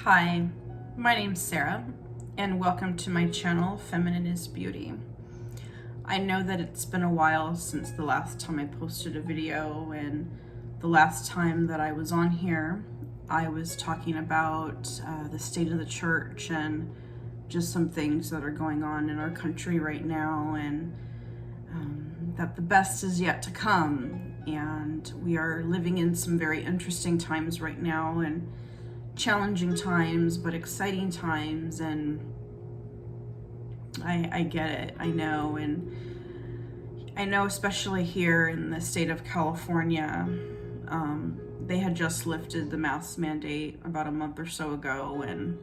Hi, my name's Sarah, and welcome to my channel, Feminine is Beauty. I know that it's been a while since the last time I posted a video, and the last time that I was on here, I was talking about the state of the church and just some things that are going on in our country right now, and that the best is yet to come. And we are living in some very interesting times right now, and challenging times, but exciting times. And I get it. I know. And I know, especially here in the state of California, they had just lifted the mask mandate about a month or so ago. And,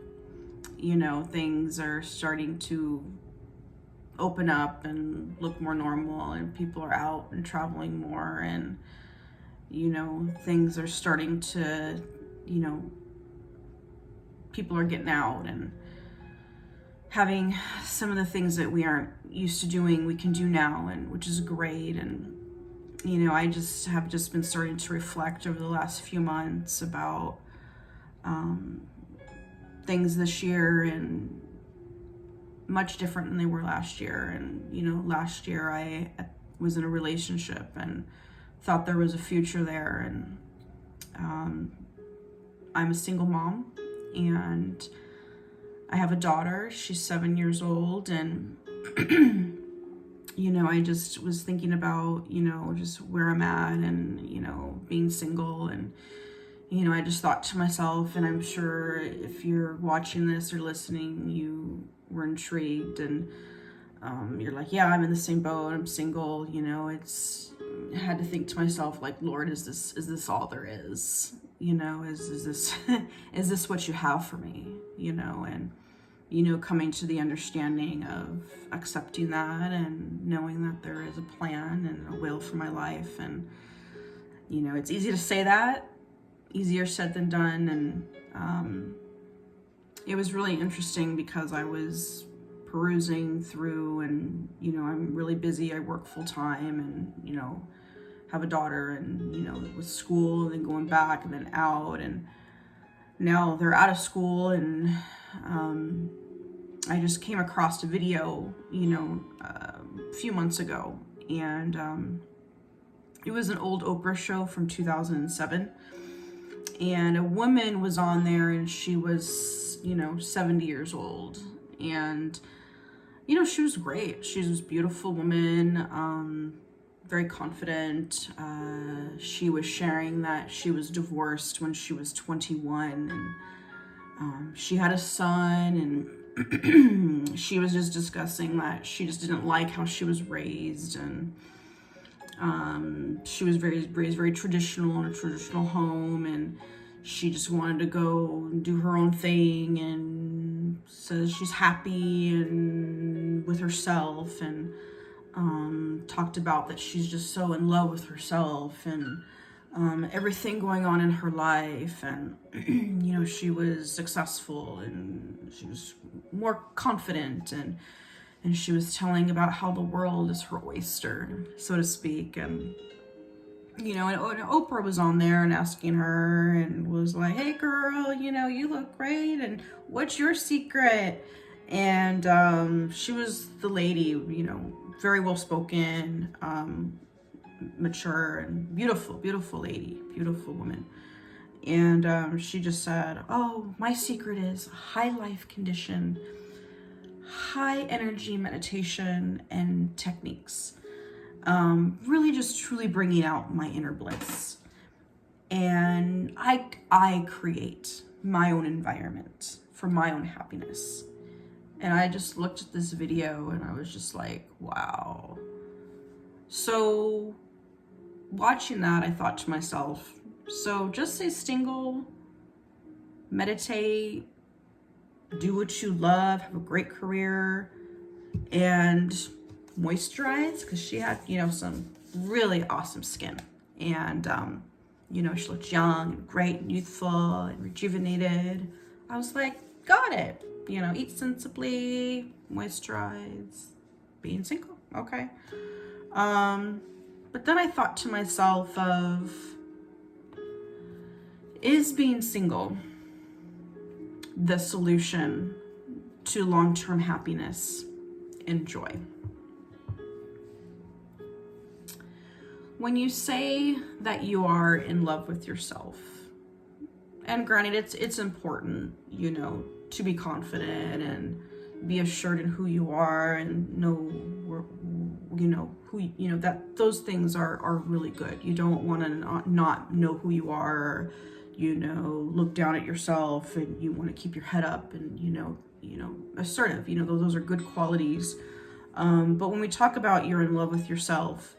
things are starting to open up and look more normal, and people are out and traveling more. And, things are starting to, people are getting out and having some of the things that we aren't used to doing, we can do now, and which is great. And I have been starting to reflect over the last few months about things this year, and much different than they were last year. And last year I was in a relationship and thought there was a future there. And I'm a single mom, and I have a daughter. She's 7 years old. And I just was thinking about just where I'm at, and being single. And I just thought to myself, and I'm sure if you're watching this or listening, you were intrigued, and you're like, yeah, I'm in the same boat, I'm single. I had to think to myself, like, Lord, is this all there is? Is this is this what you have for me? And coming to the understanding of accepting that, and knowing that there is a plan and a will for my life. And it's easy to say that, easier said than done. And it was really interesting because I was perusing through, and I'm really busy. I work full time, and have a daughter, and with school, and then going back, and then out. And now they're out of school. And I just came across a video a few months ago, and it was an old Oprah show from 2007, and a woman was on there, and she was 70 years old. And she was great. She was a beautiful woman, very confident. She was sharing that she was divorced when she was 21, and she had a son. And she was just discussing that she just didn't like how she was raised. And she was raised very traditional, in a traditional home, and she just wanted to go and do her own thing, and says she's happy and with herself. And talked about that she's just so in love with herself, and everything going on in her life. And she was successful, and she was more confident, and she was telling about how the world is her oyster, so to speak. And and Oprah was on there and asking her, and was like, hey girl, you look great, and what's your secret? And she was the lady, very well spoken, mature, and beautiful lady, beautiful woman. And she just said, oh, my secret is high life condition, high energy meditation and techniques. Really just truly bringing out my inner bliss. And I create my own environment for my own happiness. And I just looked at this video, and I was just like, wow. So watching that, I thought to myself, so just stay single, meditate, do what you love, have a great career, and moisturize, because she had some really awesome skin. And she looked young and great and youthful and rejuvenated. I was like, got it. Eat sensibly, moisturize, being single, okay. But then I thought to myself of, is being single the solution to long-term happiness and joy. When you say that you are in love with yourself, and granted, it's important, to be confident and be assured in who you are and know, who, that those things are really good. You don't want to not know who you are, look down at yourself, and you want to keep your head up and, assertive, those are good qualities. But when we talk about you're in love with yourself,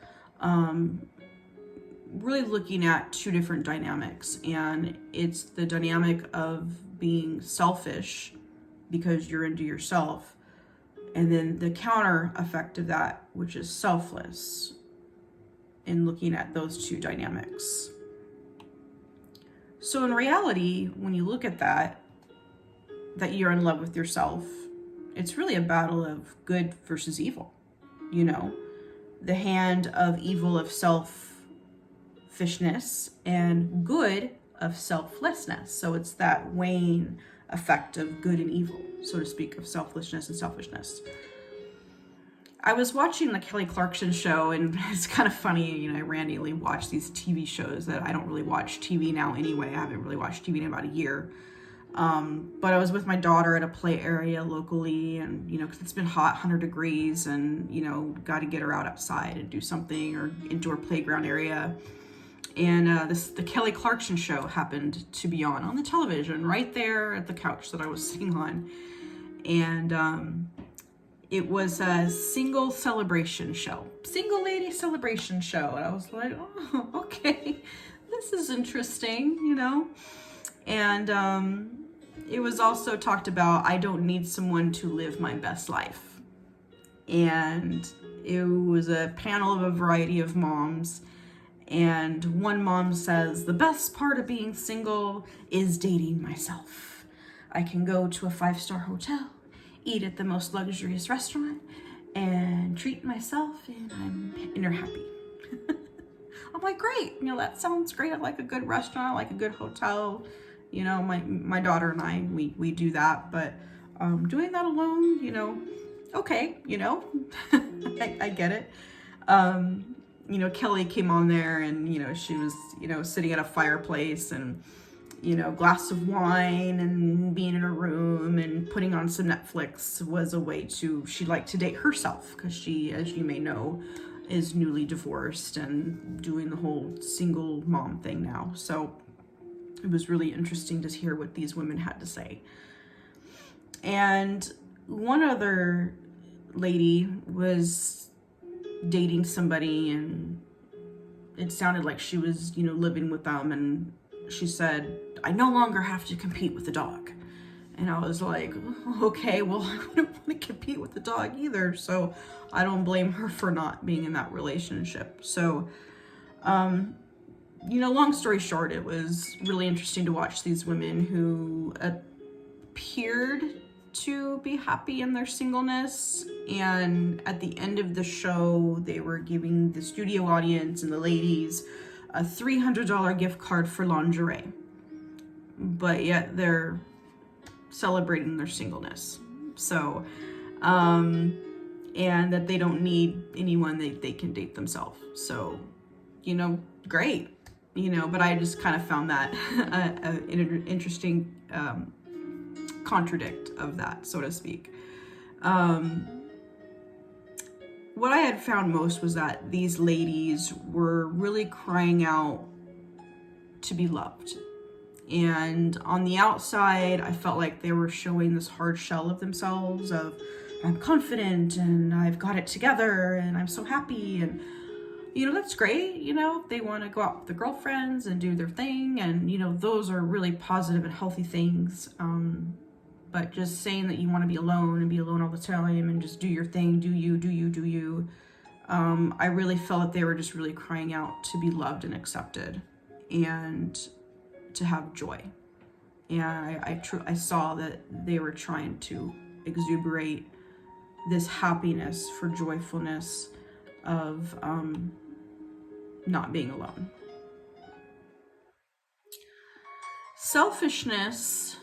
really looking at two different dynamics, and it's the dynamic of being selfish because you're into yourself, and then the counter effect of that, which is selfless, and looking at those two dynamics. So in reality, when you look at that you're in love with yourself, it's really a battle of good versus evil. The hand of evil of selfishness and good of selflessness. So it's that weighing effect of good and evil, so to speak, of selfishness and selfishness. I was watching the Kelly Clarkson show, and it's kind of funny, I randomly watch these TV shows that I don't really watch TV now anyway. I haven't really watched TV in about a year. But I was with my daughter at a play area locally, and, because it's been hot, 100 degrees, and, got to get her out outside and do something, or indoor playground area. And the Kelly Clarkson show happened to be on the television right there at the couch that I was sitting on. And it was a single lady celebration show. And I was like, oh, okay, this is interesting, And it was also talked about, I don't need someone to live my best life. And it was a panel of a variety of moms. And one mom says, the best part of being single is dating myself. I can go to a 5-star hotel, eat at the most luxurious restaurant, and treat myself, and I'm happy. I'm like, great, that sounds great. I like a good restaurant, I like a good hotel. My daughter and I, we do that, but doing that alone, okay, I get it. Kelly came on there, and, she was, sitting at a fireplace, and, glass of wine, and being in her room and putting on some Netflix was a way she liked to date herself, because she, as you may know, is newly divorced and doing the whole single mom thing now. So it was really interesting to hear what these women had to say. And one other lady was dating somebody, and it sounded like she was, living with them, and she said, I no longer have to compete with the dog. And I was like, okay, well, I wouldn't want to compete with the dog either, so I don't blame her for not being in that relationship. So, long story short, it was really interesting to watch these women who appeared to be happy in their singleness, and at the end of the show, they were giving the studio audience and the ladies a $300 gift card for lingerie, but yet they're celebrating their singleness. So, and that they don't need anyone, they can date themselves. So, great, but I just kind of found that an interesting contradict of that, so to speak. What I had found most was that these ladies were really crying out to be loved. And on the outside, I felt like they were showing this hard shell of themselves of, I'm confident, and I've got it together, and I'm so happy, and that's great. They want to go out with their girlfriends and do their thing, and those are really positive and healthy things. But just saying that you want to be alone and be alone all the time and just do your thing, do you. I really felt that they were just really crying out to be loved and accepted and to have joy. And I saw that they were trying to exuberate this happiness for joyfulness of not being alone. Selfishness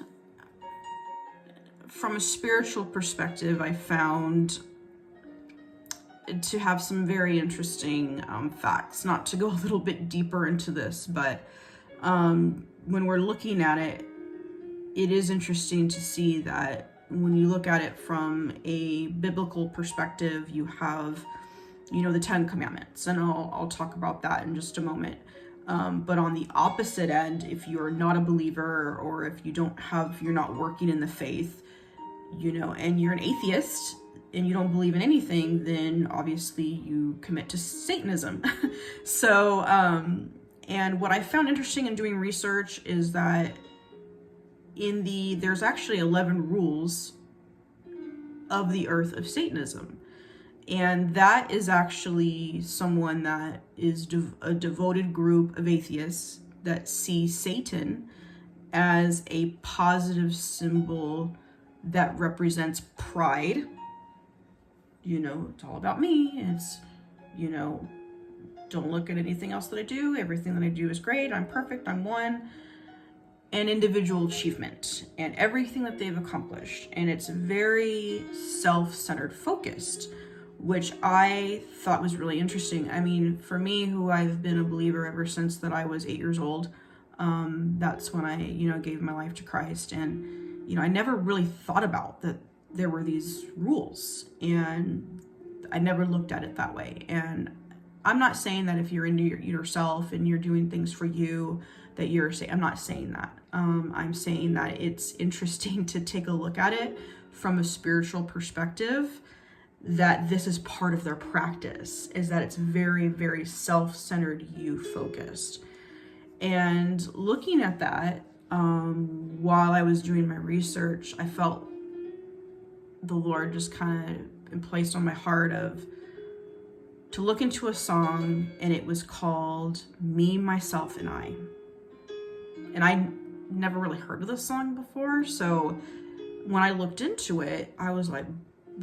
from a spiritual perspective, I found to have some very interesting facts. Not to go a little bit deeper into this, but when we're looking at it, it is interesting to see that when you look at it from a biblical perspective, you have, the 10 Commandments, and I'll talk about that in just a moment. But on the opposite end, if you're not a believer, or if you're not working in the faith, and you're an atheist and you don't believe in anything, then obviously you commit to Satanism. So, and what I found interesting in doing research is that there's actually 11 rules of the earth of Satanism. And that is actually someone that is a devoted group of atheists that see Satan as a positive symbol that represents pride. It's all about me. It's, don't look at anything else that I do. Everything that I do is great. I'm perfect. I'm one. And individual achievement and everything that they've accomplished. And it's very self-centered focused, which I thought was really interesting. I mean, for me, who I've been a believer ever since that I was 8 years old, that's when I, gave my life to Christ. And, I never really thought about that there were these rules, and I never looked at it that way. And I'm not saying that if you're into yourself and you're doing things for you, that I'm not saying that. I'm saying that it's interesting to take a look at it from a spiritual perspective, that this is part of their practice, is that it's very, very self-centered, you-focused. And looking at that, while I was doing my research, I felt the Lord just kind of placed on my heart to look into a song, and it was called Me, Myself, and I. And I never really heard of this song before, so when I looked into it, I was like,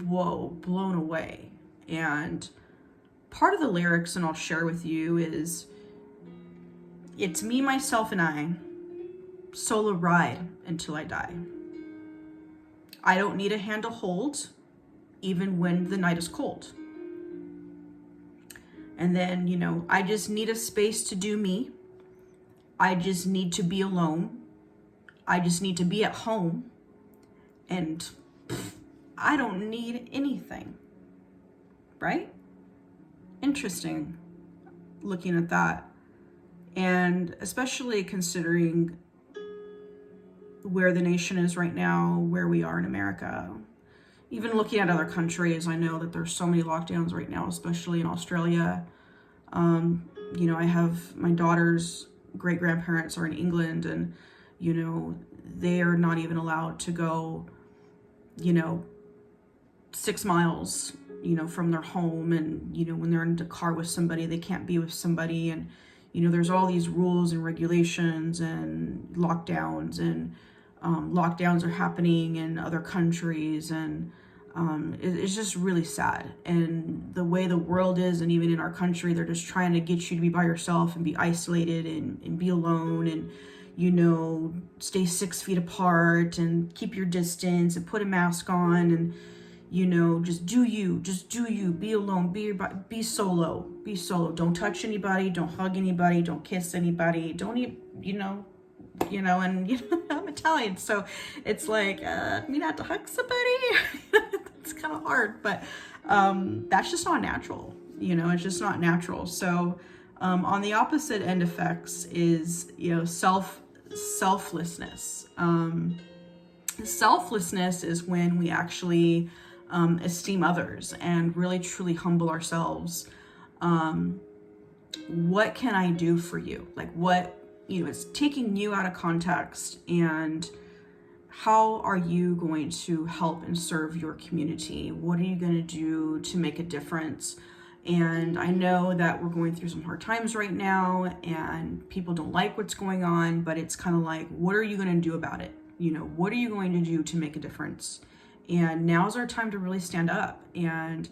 whoa, blown away. And part of the lyrics, and I'll share with you, is it's me, myself, and I, solo ride until I die. I don't need a hand to hold, even when the night is cold. And then, I just need a space to do me. I just need to be alone. I just need to be at home. And I don't need anything. Right? Interesting looking at that. And especially considering where the nation is right now, where we are in America. Even looking at other countries, I know that there's so many lockdowns right now, especially in Australia. I have my daughter's great-grandparents are in England, and, they are not even allowed to go, 6 miles, from their home. And, when they're in the car with somebody, they can't be with somebody. And, there's all these rules and regulations and lockdowns, and lockdowns are happening in other countries. And it's just really sad. And the way the world is, and even in our country, they're just trying to get you to be by yourself and be isolated and be alone, and stay 6 feet apart and keep your distance and put a mask on, and just do you, be alone, be solo, don't touch anybody, don't hug anybody, don't kiss anybody, don't eat, and I'm Italian, so it's like me not to hug somebody. It's kind of hard, but that's just not natural. It's just not natural. So on the opposite end effects is selflessness. Selflessness is when we actually esteem others and really truly humble ourselves. What can I do for you? Like what, it's taking you out of context, and how are you going to help and serve your community? What are you going to do to make a difference? And I know that we're going through some hard times right now, and people don't like what's going on, but it's kind of like, what are you going to do about it? What are you going to do to make a difference? And now's our time to really stand up and,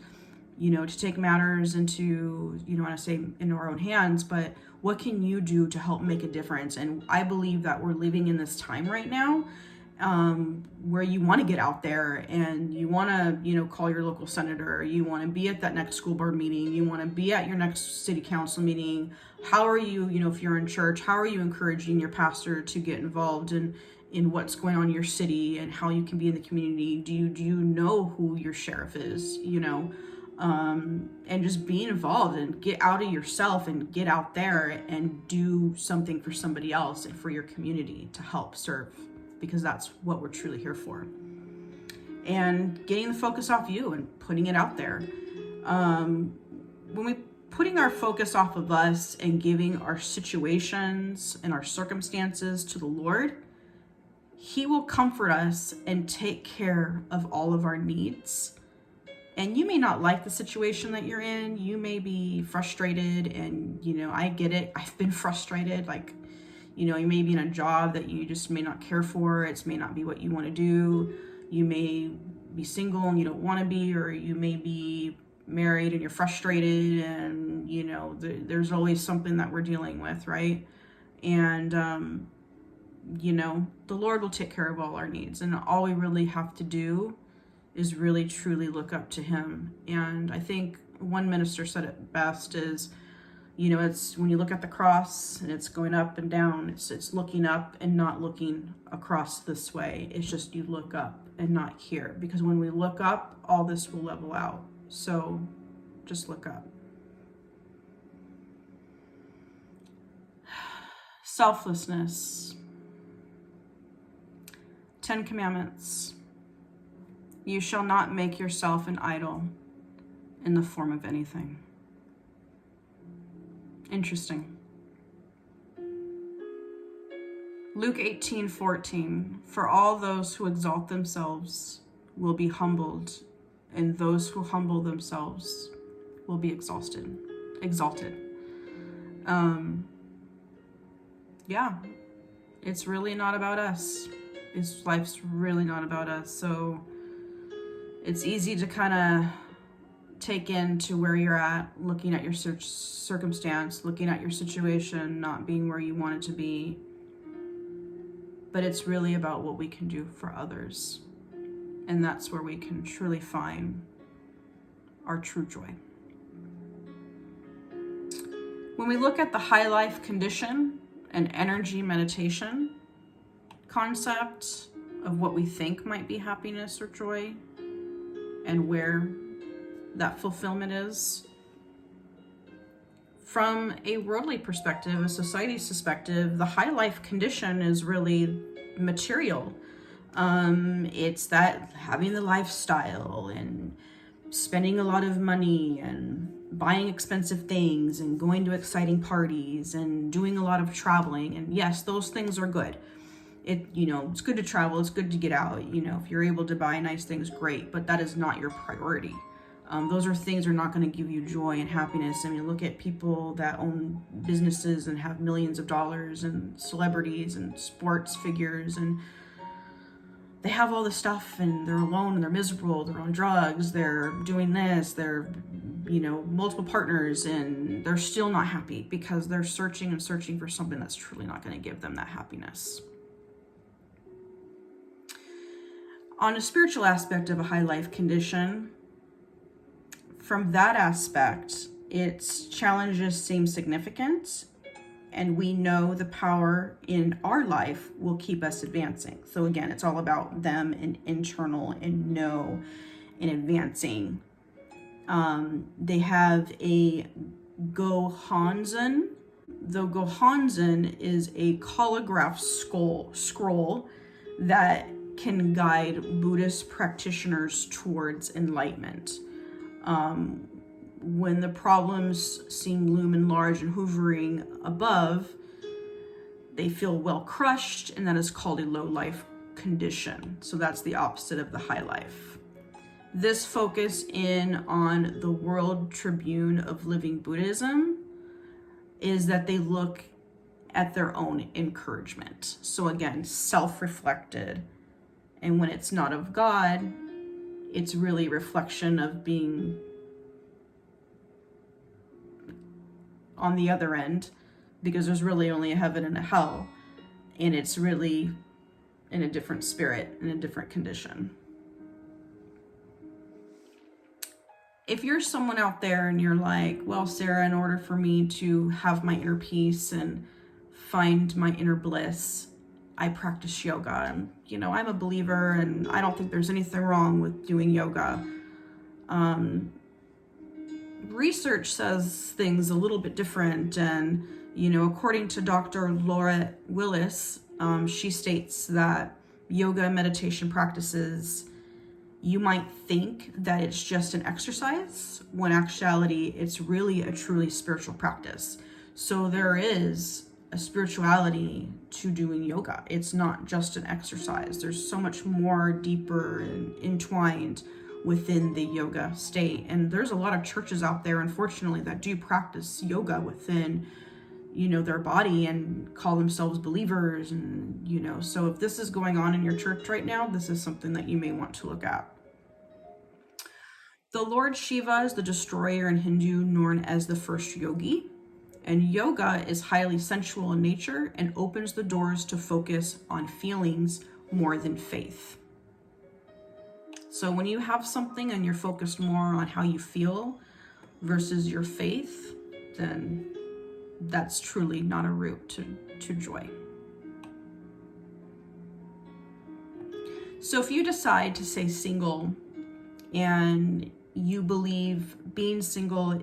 to take matters into, I want to say into our own hands, but what can you do to help make a difference? And I believe that we're living in this time right now where you want to get out there and you want to, call your local senator, you want to be at that next school board meeting, you want to be at your next city council meeting. How are you, if you're in church, how are you encouraging your pastor to get involved in what's going on in your city and how you can be in the community? Do you know who your sheriff is, and just being involved and get out of yourself and get out there and do something for somebody else and for your community to help serve, because that's what we're truly here for. And getting the focus off you and putting it out there. When we putting our focus off of us and giving our situations and our circumstances to the Lord, He will comfort us and take care of all of our needs. And you may not like the situation that you're in. You may be frustrated, and, I get it. I've been frustrated. Like, you may be in a job that you just may not care for. It may not be what you want to do. You may be single and you don't want to be, or you may be married and you're frustrated, and, there's always something that we're dealing with, right? And, the Lord will take care of all our needs. And all we really have to do is really truly look up to Him. And I think one minister said it best is, it's when you look at the cross and it's going up and down, it's looking up and not looking across this way. It's just you look up and not here, because when we look up, all this will level out. So just look up. Selflessness. 10 Commandments. You shall not make yourself an idol in the form of anything. Interesting. Luke 18:14. For all those who exalt themselves will be humbled, and those who humble themselves will be exalted. Yeah, it's really not about us. Life's really not about us. So it's easy to kind of take into where you're at, looking at your circumstance, looking at your situation, not being where you want it to be. But it's really about what we can do for others. And that's where we can truly find our true joy. When we look at the high life condition and energy meditation concept of what we think might be happiness or joy and where that fulfillment is, from a worldly perspective, a society's perspective, the high life condition is really material. It's that having the lifestyle and spending a lot of money and buying expensive things and going to exciting parties and doing a lot of traveling. And yes, those things are good. It's good to travel. It's good to get out. If you're able to buy nice things, great, but that is not your priority. Those are things that are not going to give you joy and happiness. I mean, look at people that own businesses and have millions of dollars, and celebrities and sports figures, and they have all this stuff and they're alone and they're miserable. They're on drugs. They're doing this. They're, multiple partners, and they're still not happy because they're searching and searching for something that's truly not going to give them that happiness. On a spiritual aspect of a high life condition, from that aspect, its challenges seem significant, and we know the power in our life will keep us advancing. So again, it's all about them and internal and know and advancing. They have a Gohanzen. The Gohanzen is a calligraph scroll that can guide Buddhist practitioners towards enlightenment. When the problems seem looming large and hovering above, they feel well crushed, and that is called a low life condition. So that's the opposite of the high life. This focus in on the World Tribune of Living Buddhism is that they look at their own encouragement. So again, self-reflected. And when it's not of God, it's really a reflection of being on the other end, because there's really only a heaven and a hell. And it's really in a different spirit, in a different condition. If you're someone out there and you're like, well, Sarah, in order for me to have my inner peace and find my inner bliss, I practice yoga. And, I'm a believer and I don't think there's anything wrong with doing yoga. Research says things a little bit different. And, according to Dr. Laura Willis, she states that yoga and meditation practices, you might think that it's just an exercise, when actuality it's really a truly spiritual practice. So there is a spirituality to doing yoga. It's not just an exercise. There's so much more deeper and entwined within the yoga state. And there's a lot of churches out there, unfortunately, that do practice yoga within their body and call themselves believers. And so if this is going on in your church right now, this is something that you may want to look at. The Lord Shiva is the destroyer in Hindu, known as the first yogi. And yoga is highly sensual in nature and opens the doors to focus on feelings more than faith. So when you have something and you're focused more on how you feel versus your faith, then that's truly not a route to joy. So if you decide to stay single and you believe being single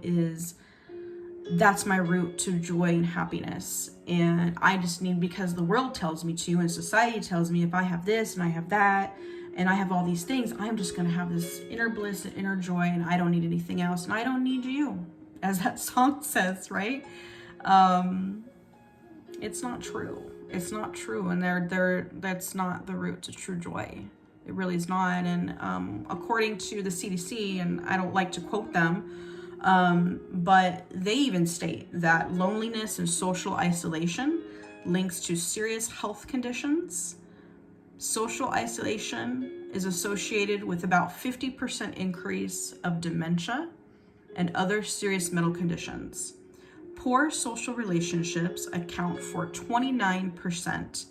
that's my route to joy and happiness, and I just need, because the world tells me to and society tells me if I have this and I have that and I have all these things, I'm just going to have this inner bliss and inner joy and I don't need anything else and I don't need you, as that song says, right? It's not true. It's not true. And that's not the route to true joy. It really is not. And according to the CDC, and I don't like to quote them, but they even state that loneliness and social isolation links to serious health conditions. Social isolation is associated with about 50% increase of dementia and other serious mental conditions. Poor social relationships account for 29%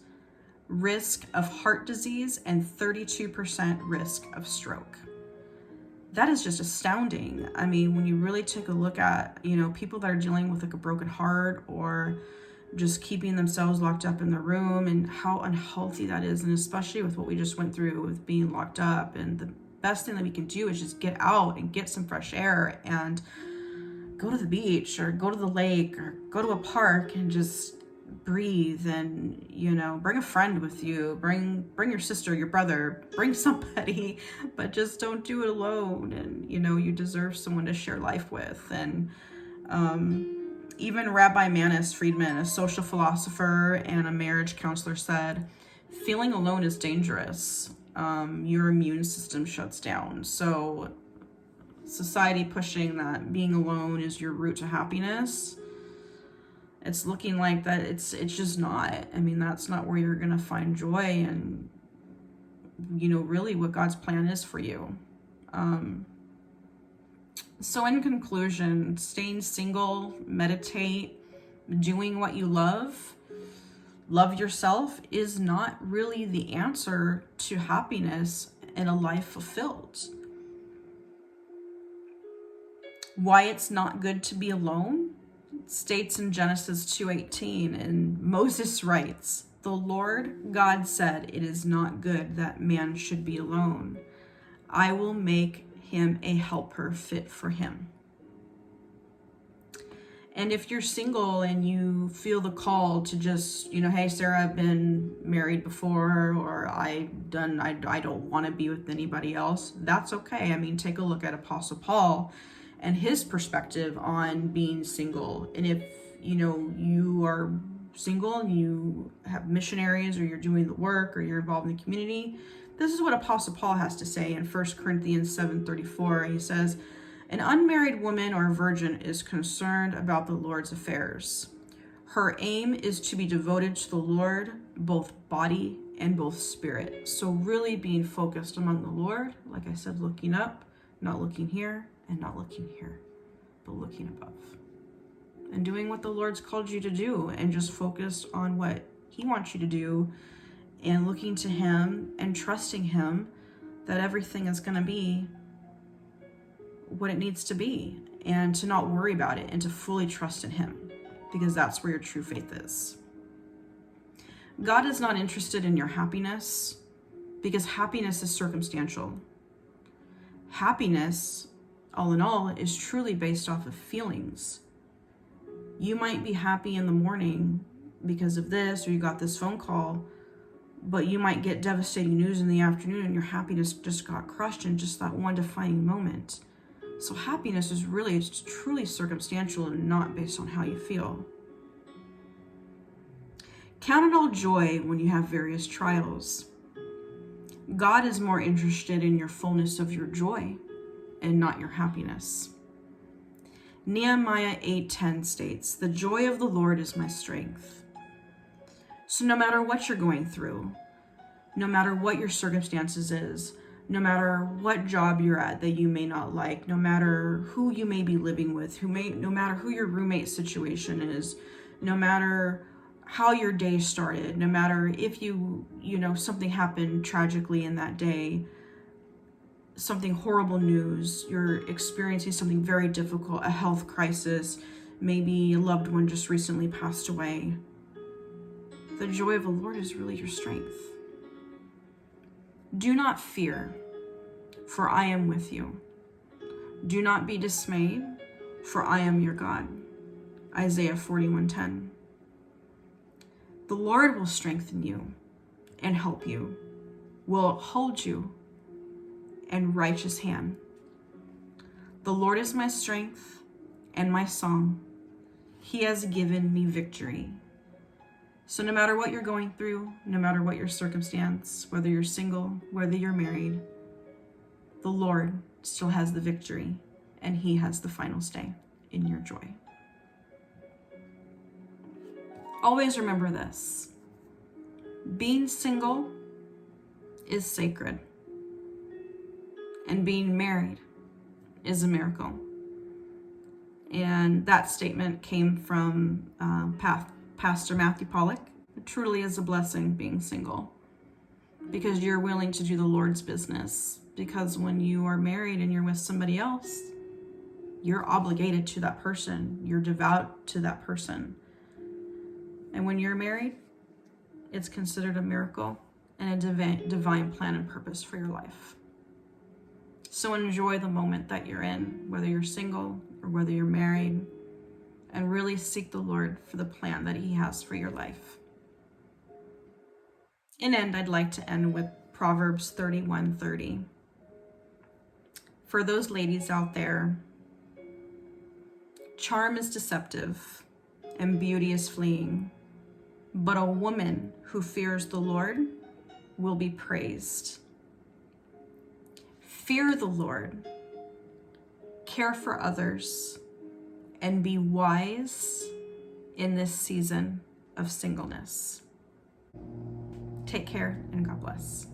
risk of heart disease and 32% risk of stroke. That is just astounding. I mean, when you really take a look at, people that are dealing with like a broken heart or just keeping themselves locked up in the room and how unhealthy that is. And especially with what we just went through with being locked up, and the best thing that we can do is just get out and get some fresh air and go to the beach or go to the lake or go to a park and just breathe and, bring a friend with you, bring your sister, your brother, bring somebody, but just don't do it alone. And, you deserve someone to share life with. And, even Rabbi Manis Friedman, a social philosopher and a marriage counselor, said, feeling alone is dangerous. Your immune system shuts down. So society pushing that being alone is your route to happiness, it's looking like that it's just not. I mean, that's not where you're going to find joy and, really what God's plan is for you. So in conclusion, staying single, meditate, doing what you love yourself is not really the answer to happiness and a life fulfilled. Why it's not good to be alone states in Genesis 2:18, and Moses writes, "The Lord God said, it is not good that man should be alone. I will make him a helper fit for him." And if you're single and you feel the call to just, hey, Sarah, I've been married before, or I don't want to be with anybody else, that's okay. I mean, take a look at Apostle Paul and his perspective on being single. And if, you are single and you have missionaries or you're doing the work or you're involved in the community, this is what Apostle Paul has to say in 1 Corinthians 7:34. He says, "An unmarried woman or virgin is concerned about the Lord's affairs. Her aim is to be devoted to the Lord, both body and both spirit." So really being focused among the Lord, like I said, looking up, not looking here, and not looking here, but looking above. And doing what the Lord's called you to do, and just focus on what he wants you to do, and looking to him and trusting him that everything is going to be what it needs to be, and to not worry about it and to fully trust in him, because that's where your true faith is. God is not interested in your happiness, because happiness is circumstantial. Happiness, all in all, is truly based off of feelings. You might be happy in the morning because of this, or you got this phone call, but you might get devastating news in the afternoon and your happiness just got crushed in just that one defining moment. So happiness is really truly circumstantial and not based on how you feel. Count it all joy when you have various trials. God is more interested in your fullness of your joy and not your happiness. Nehemiah 8:10 states, "The joy of the Lord is my strength." So no matter what you're going through, no matter what your circumstances is, no matter what job you're at that you may not like, no matter who you may be living with, no matter who your roommate situation is, no matter how your day started, no matter if something happened tragically in that day, something horrible news, you're experiencing something very difficult, a health crisis, maybe a loved one just recently passed away, the joy of the Lord is really your strength. Do not fear, for I am with you. Do not be dismayed, for I am your God. Isaiah 41:10. The Lord will strengthen you and help you, will hold you in righteous hand. The Lord is my strength and my song. He has given me victory. So no matter what you're going through, no matter what your circumstance, whether you're single, whether you're married, the Lord still has the victory, and he has the final say in your joy. Always remember this: being single is sacred, and being married is a miracle. And that statement came from Pastor Matthew Pollock. It truly is a blessing being single, because you're willing to do the Lord's business. Because when you are married and you're with somebody else, you're obligated to that person. You're devout to that person. And when you're married, it's considered a miracle and a divine plan and purpose for your life. So enjoy the moment that you're in, whether you're single or whether you're married, and really seek the Lord for the plan that he has for your life. I'd like to end with Proverbs 31:30. For those ladies out there, charm is deceptive and beauty is fleeing, but a woman who fears the Lord will be praised. Fear the Lord, care for others, and be wise in this season of singleness. Take care and God bless.